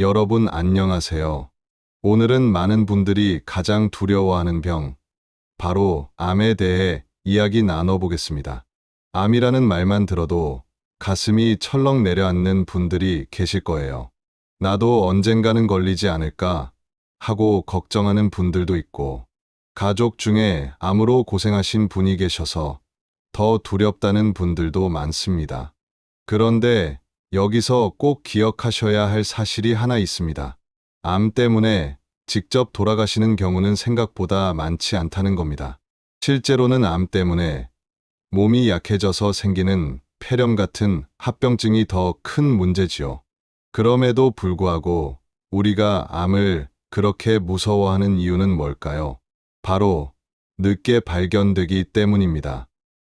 여러분 안녕하세요. 오늘은 많은 분들이 가장 두려워하는 병, 바로 암에 대해 이야기 나눠보겠습니다. 암이라는 말만 들어도 가슴이 철렁 내려앉는 분들이 계실 거예요. 나도 언젠가는 걸리지 않을까 하고 걱정하는 분들도 있고, 가족 중에 암으로 고생하신 분이 계셔서 더 두렵다는 분들도 많습니다. 그런데 여기서 꼭 기억하셔야 할 사실이 하나 있습니다. 암 때문에 직접 돌아가시는 경우는 생각보다 많지 않다는 겁니다. 실제로는 암 때문에 몸이 약해져서 생기는 폐렴 같은 합병증이 더 큰 문제지요. 그럼에도 불구하고 우리가 암을 그렇게 무서워하는 이유는 뭘까요? 바로 늦게 발견되기 때문입니다.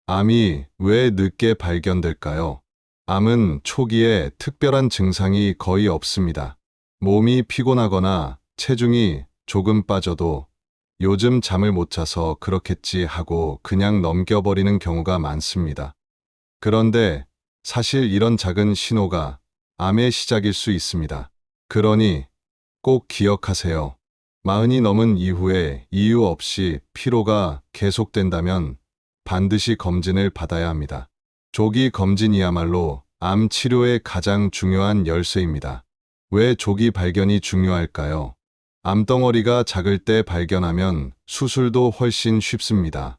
암이 왜 늦게 발견될까요? 암은 초기에 특별한 증상이 거의 없습니다. 몸이 피곤하거나 체중이 조금 빠져도 요즘 잠을 못 자서 그렇겠지 하고 그냥 넘겨버리는 경우가 많습니다. 그런데 사실 이런 작은 신호가 암의 시작일 수 있습니다. 그러니 꼭 기억하세요. 40이 넘은 이후에 이유 없이 피로가 계속된다면 반드시 검진을 받아야 합니다. 조기 검진이야말로 암 치료의 가장 중요한 열쇠입니다. 왜 조기 발견이 중요할까요? 암덩어리가 작을 때 발견하면 수술도 훨씬 쉽습니다.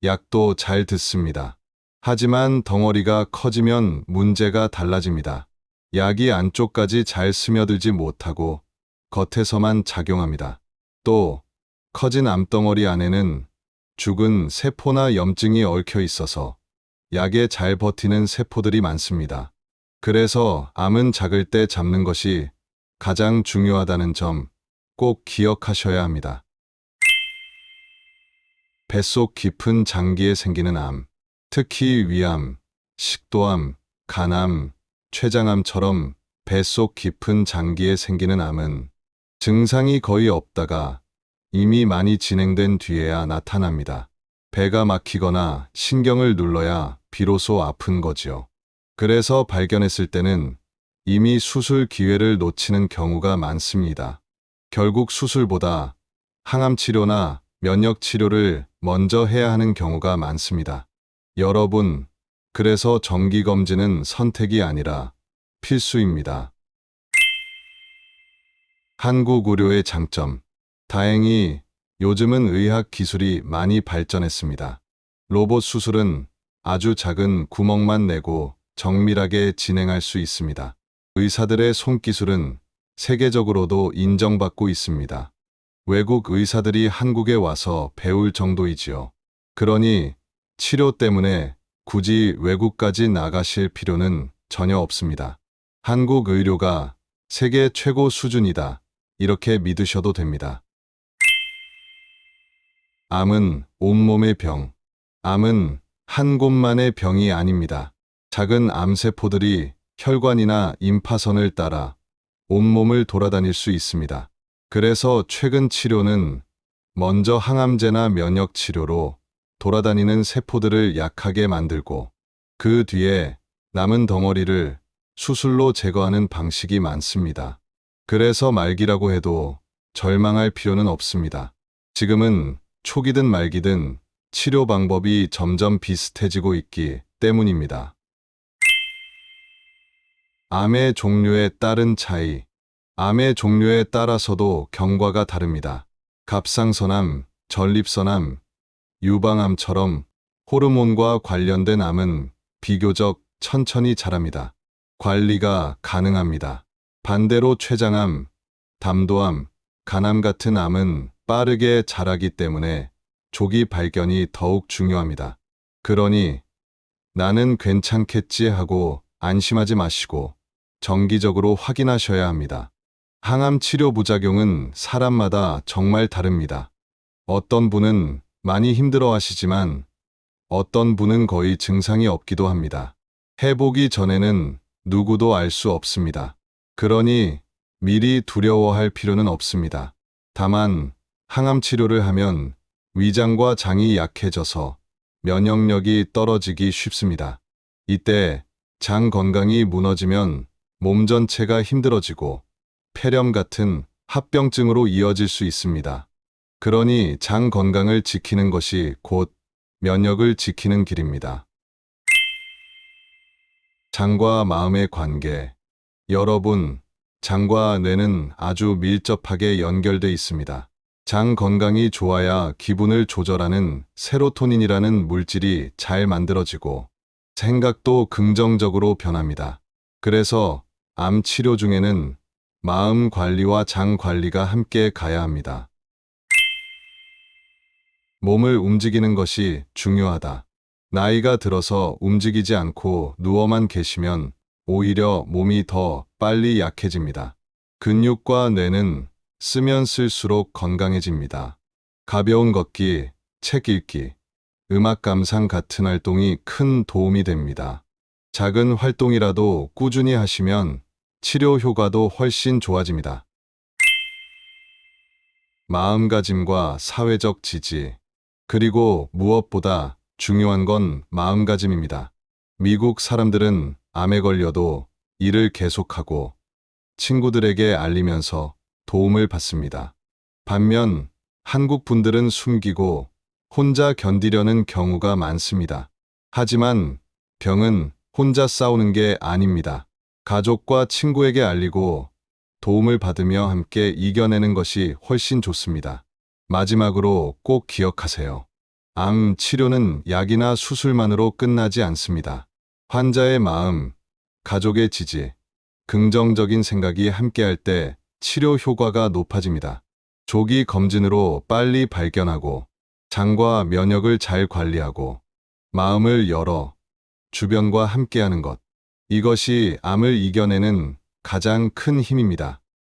약도 잘 듣습니다. 하지만 덩어리가 커지면 문제가 달라집니다. 약이 안쪽까지 잘 스며들지 못하고 겉에서만 작용합니다. 또 커진 암덩어리 안에는 죽은 세포나 염증이 얽혀 있어서 약에 잘 버티는 세포들이 많습니다. 그래서 암은 작을 때 잡는 것이 가장 중요하다는 점 꼭 기억하셔야 합니다. 뱃속 깊은 장기에 생기는 암, 특히 위암, 식도암, 간암, 췌장암처럼 뱃속 깊은 장기에 생기는 암은 증상이 거의 없다가 이미 많이 진행된 뒤에야 나타납니다. 배가 막히거나 신경을 눌러야 비로소 아픈 거지요. 그래서 발견했을 때는 이미 수술 기회를 놓치는 경우가 많습니다. 결국 수술보다 항암 치료나 면역 치료를 먼저 해야 하는 경우가 많습니다. 여러분, 그래서 정기검진은 선택이 아니라 필수입니다. 한국 의료의 장점. 다행히 요즘은 의학 기술이 많이 발전했습니다. 로봇 수술은 아주 작은 구멍만 내고 정밀하게 진행할 수 있습니다. 의사들의 손기술은 세계적으로도 인정받고 있습니다. 외국 의사들이 한국에 와서 배울 정도이지요. 그러니 치료 때문에 굳이 외국까지 나가실 필요는 전혀 없습니다. 한국 의료가 세계 최고 수준이다. 이렇게 믿으셔도 됩니다. 암은 온몸의 병. 암은 한 곳만의 병이 아닙니다. 작은 암세포들이 혈관이나 임파선을 따라 온몸을 돌아다닐 수 있습니다. 그래서 최근 치료는 먼저 항암제나 면역 치료로 돌아다니는 세포들을 약하게 만들고 그 뒤에 남은 덩어리를 수술로 제거하는 방식이 많습니다. 그래서 말기라고 해도 절망할 필요는 없습니다. 지금은 초기든 말기든 치료 방법이 점점 비슷해지고 있기 때문입니다. 암의 종류에 따른 차이. 암의 종류에 따라서도 경과가 다릅니다. 갑상선암, 전립선암, 유방암처럼 호르몬과 관련된 암은 비교적 천천히 자랍니다. 관리가 가능합니다. 반대로 췌장암, 담도암, 간암 같은 암은 빠르게 자라기 때문에 조기 발견이 더욱 중요합니다. 그러니 나는 괜찮겠지 하고 안심하지 마시고 정기적으로 확인하셔야 합니다. 항암 치료 부작용은 사람마다 정말 다릅니다. 어떤 분은 많이 힘들어 하시지만 어떤 분은 거의 증상이 없기도 합니다. 회복이 전에는 누구도 알 수 없습니다. 그러니 미리 두려워할 필요는 없습니다. 다만 항암 치료를 하면 위장과 장이 약해져서 면역력이 떨어지기 쉽습니다. 이때 장 건강이 무너지면 몸 전체가 힘들어지고 폐렴 같은 합병증으로 이어질 수 있습니다. 그러니 장 건강을 지키는 것이 곧 면역을 지키는 길입니다. 장과 마음의 관계. 여러분, 장과 뇌는 아주 밀접하게 연결돼 있습니다. 장 건강이 좋아야 기분을 조절하는 세로토닌이라는 물질이 잘 만들어지고 생각도 긍정적으로 변합니다. 그래서 암 치료 중에는 마음 관리와 장 관리가 함께 가야 합니다. 몸을 움직이는 것이 중요하다. 나이가 들어서 움직이지 않고 누워만 계시면 오히려 몸이 더 빨리 약해집니다. 근육과 뇌는 쓰면 쓸수록 건강해집니다. 가벼운 걷기, 책 읽기, 음악 감상 같은 활동이 큰 도움이 됩니다. 작은 활동이라도 꾸준히 하시면 치료 효과도 훨씬 좋아집니다. 마음가짐과 사회적 지지. 그리고 무엇보다 중요한 건 마음가짐입니다. 미국 사람들은 암에 걸려도 일을 계속하고 친구들에게 알리면서 도움을 받습니다. 반면 한국 분들은 숨기고 혼자 견디려는 경우가 많습니다. 하지만 병은 혼자 싸우는 게 아닙니다. 가족과 친구에게 알리고 도움을 받으며 함께 이겨내는 것이 훨씬 좋습니다. 마지막으로 꼭 기억하세요. 암 치료는 약이나 수술만으로 끝나지 않습니다. 환자의 마음, 가족의 지지, 긍정적인 생각이 함께할 때 치료 효과가 높아집니다. 조기 검진으로 빨리 발견하고 장과 면역을 잘 관리하고 마음을 열어 주변과 함께하는 것. 이것이 암을 이겨내는 가장 큰 힘입니다.